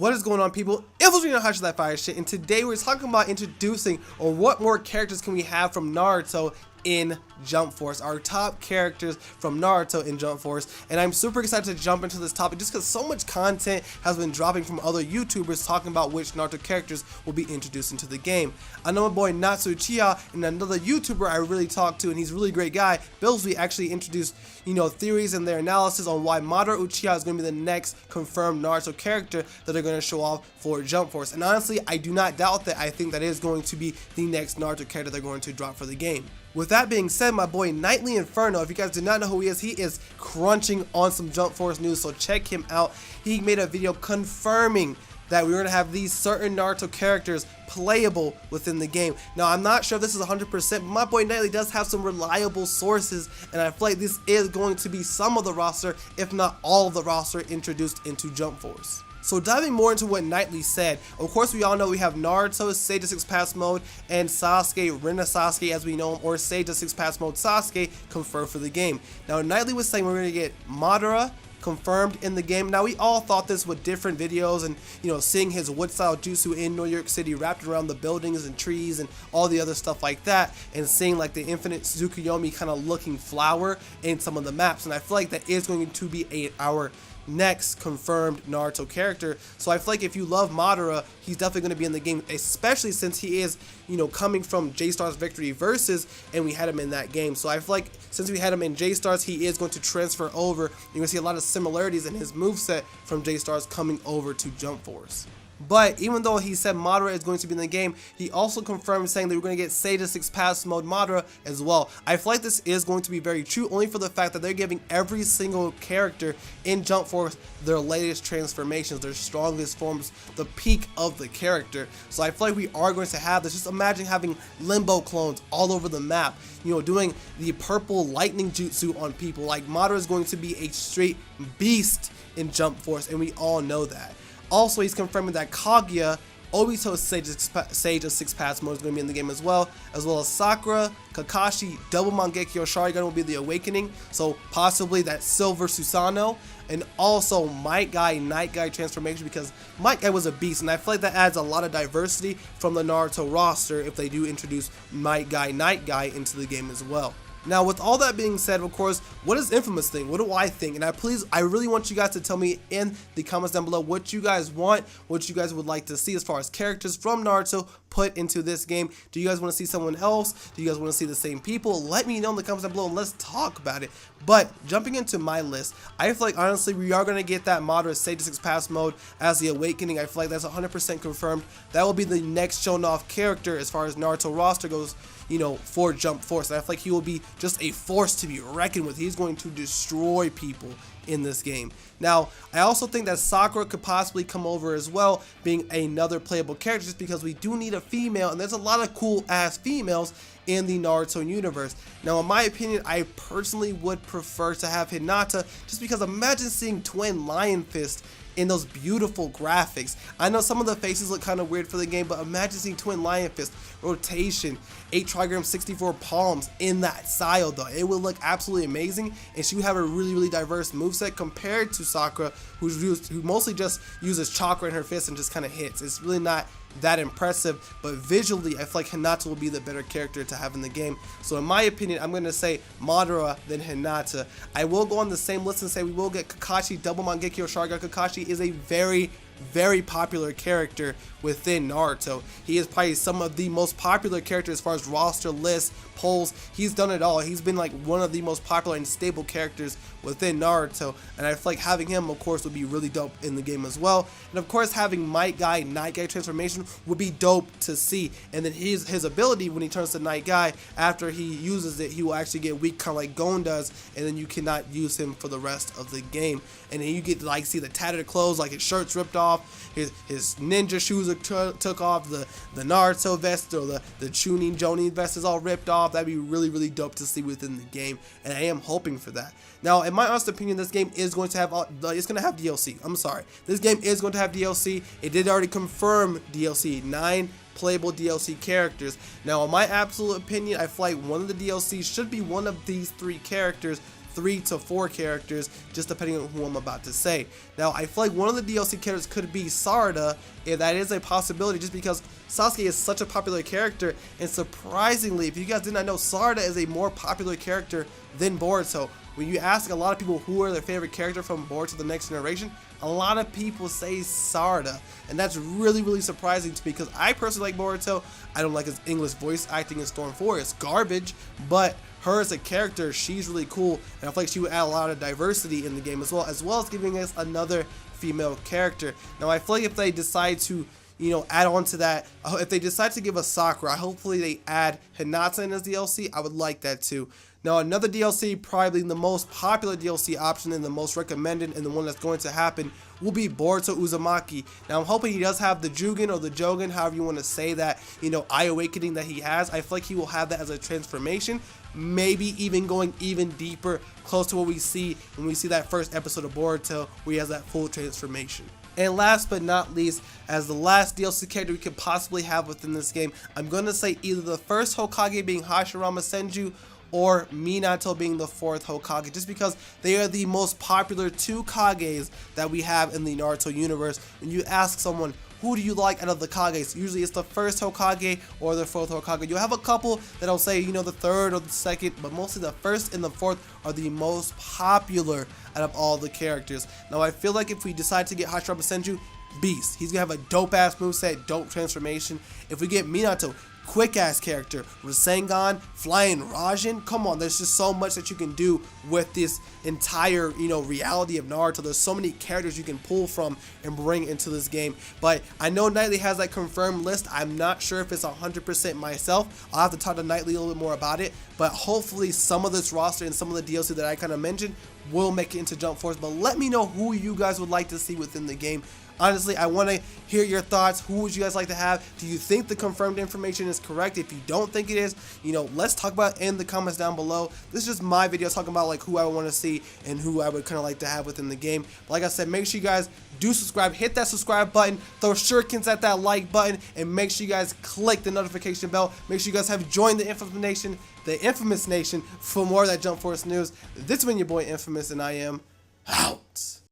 What is going on, people? It was Hush That Fire Shit, and today we're talking about introducing or what more characters can we have from Naruto in Jump Force, our top characters from Naruto in Jump Force. And I'm super excited to jump into this topic just because so much content has been dropping from other YouTubers talking about which Naruto characters will be introduced into the game. I know my boy Natsu Uchiha and another YouTuber I really talked to, and he's a really great guy, Billsby, actually introduced theories and their analysis on why Madara Uchiha is going to be the next confirmed Naruto character that they're going to show off for Jump Force. And honestly, I do not doubt that. I think that is going to be the next Naruto character they're going to drop for the game. With that being said, my boy Nightly Inferno, if you guys do not know who he is crunching on some Jump Force news, so check him out. He made a video confirming that we're going to have these certain Naruto characters playable within the game. Now, I'm not sure if this is 100%, but my boy Nightly does have some reliable sources, and I feel like this is going to be some of the roster, if not all of the roster, introduced into Jump Force. So diving more into what Nightly said, of course we all know we have Naruto, Sage of Six Paths Mode, and Sasuke, Rinnegan Sasuke as we know him, or Sage of Six Paths Mode Sasuke, confirmed for the game. Now Nightly was saying we're going to get Madara confirmed in the game. Now we all thought this with different videos and seeing his wood style jutsu in New York City wrapped around the buildings and trees and all the other stuff like that, and seeing like the infinite Tsukuyomi kind of looking flower in some of the maps, and I feel like that is going to be our next confirmed Naruto character. So I feel like if you love Madara, he's definitely going to be in the game, especially since he is coming from J-Star's Victory Versus, and we had him in that game. So I feel like since we had him in J-Stars, he is going to transfer over. You're going to see a lot of similarities in his moveset from J-Stars coming over to Jump Force. But even though he said Madara is going to be in the game, he also confirmed saying that we're going to get Sage of Six Paths Mode Madara as well. I feel like this is going to be very true, only for the fact that they're giving every single character in Jump Force their latest transformations, their strongest forms, the peak of the character. So I feel like we are going to have this. Just imagine having Limbo clones all over the map, doing the purple lightning jutsu on people. Like, Madara is going to be a straight beast in Jump Force, and we all know that. Also, he's confirming that Kaguya, Obito's Sage of Six Paths Mode, is going to be in the game as well as Sakura, Kakashi, Double Mangekyo Sharingan will be the Awakening, so possibly that Silver Susanoo, and also Might Guy Night Guy transformation, because Might Guy was a beast, and I feel like that adds a lot of diversity from the Naruto roster if they do introduce Might Guy Night Guy into the game as well. Now, with all that being said, of course, what does Infamous think? What do I think? And I really want you guys to tell me in the comments down below what you guys want, what you guys would like to see as far as characters from Naruto put into this game. Do you guys want to see someone else? Do you guys want to see the same people? Let me know in the comments down below and let's talk about it. But jumping into my list, I feel like honestly we are going to get that Madara Sage of Six Paths Mode as the Awakening. I feel like that's 100% confirmed. That will be the next shown off character as far as Naruto roster goes, for Jump Force. And I feel like he will be just a force to be reckoned with. He's going to destroy people in this game. Now, I also think that Sakura could possibly come over as well, being another playable character, just because we do need a female, and there's a lot of cool ass females in the Naruto universe. Now, in my opinion, I personally would prefer to have Hinata, just because imagine seeing Twin Lion Fist in those beautiful graphics. I know some of the faces look kind of weird for the game, but imagine seeing Twin Lion Fist, rotation, 8 trigram 64 palms in that style though. It would look absolutely amazing, and she would have a really diverse moveset compared to Sakura, who mostly just uses chakra in her fist and just kind of hits. It's really not that impressive, but visually I feel like Hinata will be the better character to have in the game. So in my opinion, I'm going to say Madara than Hinata. I will go on the same list and say we will get Kakashi, Double Mangekyo Sharingan. Kakashi is a very popular character within Naruto. He is probably some of the most popular characters as far as roster lists, polls. He's done it all. He's been like one of the most popular and stable characters within Naruto, and I feel like having him, of course, would be really dope in the game as well. And of course, having Might Guy Night Guy transformation would be dope to see. And then his ability when he turns to Night Guy, after he uses it, he will actually get weak, kind of like Gon does, and then you cannot use him for the rest of the game. And then you get to like see the tattered clothes, like his shirt's ripped off, his ninja shoes are took off, the Naruto vest or the Chunin Jonin vest is all ripped off. That'd be really dope to see within the game, and I am hoping for that. Now, in my honest opinion, this game is going to have DLC. I'm sorry, this game is going to have DLC. It did already confirm DLC, 9 playable DLC characters. Now, in my absolute opinion, I feel like one of the DLCs should be one of these 3 characters 3 to 4 characters, just depending on who I'm about to say. Now, I feel like one of the DLC characters could be Sarada, if that is a possibility, just because Sasuke is such a popular character, and surprisingly, if you guys did not know, Sarada is a more popular character than Boruto. When you ask a lot of people who are their favorite character from Boruto the Next Generation, a lot of people say Sarada, and that's really surprising to me, because I personally like Boruto. I don't like his English voice acting in Storm 4, it's garbage, but her as a character, she's really cool, and I feel like she would add a lot of diversity in the game as well as giving us another female character. Now, I feel like if they decide to, you know, add on to that, if they decide to give us Sakura, hopefully they add Hinata in as DLC. I would like that too. Now, another DLC, probably the most popular DLC option and the most recommended and the one that's going to happen, will be Boruto Uzumaki. Now, I'm hoping he does have the Jugen or the Jogen, however you want to say that, you know, Eye Awakening that he has. I feel like he will have that as a transformation, maybe even going even deeper, close to what we see when we see that first episode of Boruto, where he has that full transformation. And last but not least, as the last DLC character we could possibly have within this game, I'm going to say either the first Hokage being Hashirama Senju, or Minato being the 4th Hokage, just because they are the most popular 2 Kages that we have in the Naruto universe. When you ask someone, who do you like out of the Kages? Usually it's the 1st Hokage or the 4th Hokage. You'll have a couple that'll say, you know, the 3rd or the 2nd, but mostly the 1st and the 4th are the most popular out of all the characters. Now, I feel like if we decide to get Hashirama Senju, beast. He's gonna have a dope ass moveset, dope transformation. If we get Minato, quick ass character, Rasengan, flying Rasen, come on, there's just so much that you can do with this entire, you know, reality of Naruto. There's so many characters you can pull from and bring into this game. But I know Nightly has that confirmed list. I'm not sure if it's 100% myself. I'll have to talk to Nightly a little bit more about it, but hopefully some of this roster and some of the DLC that I kind of mentioned will make it into Jump Force. But let me know who you guys would like to see within the game. Honestly, I want to hear your thoughts. Who would you guys like to have? Do you think the confirmed information is correct? If you don't think it is, you know, let's talk about it in the comments down below. This is just my video talking about like who I want to see and who I would kind of like to have within the game. But like I said, make sure you guys do subscribe, hit that subscribe button, throw shurikens at that like button, and make sure you guys click the notification bell. Make sure you guys have joined the Infamous Nation for more of that Jump Force news. This has been your boy Infamous, and I am out.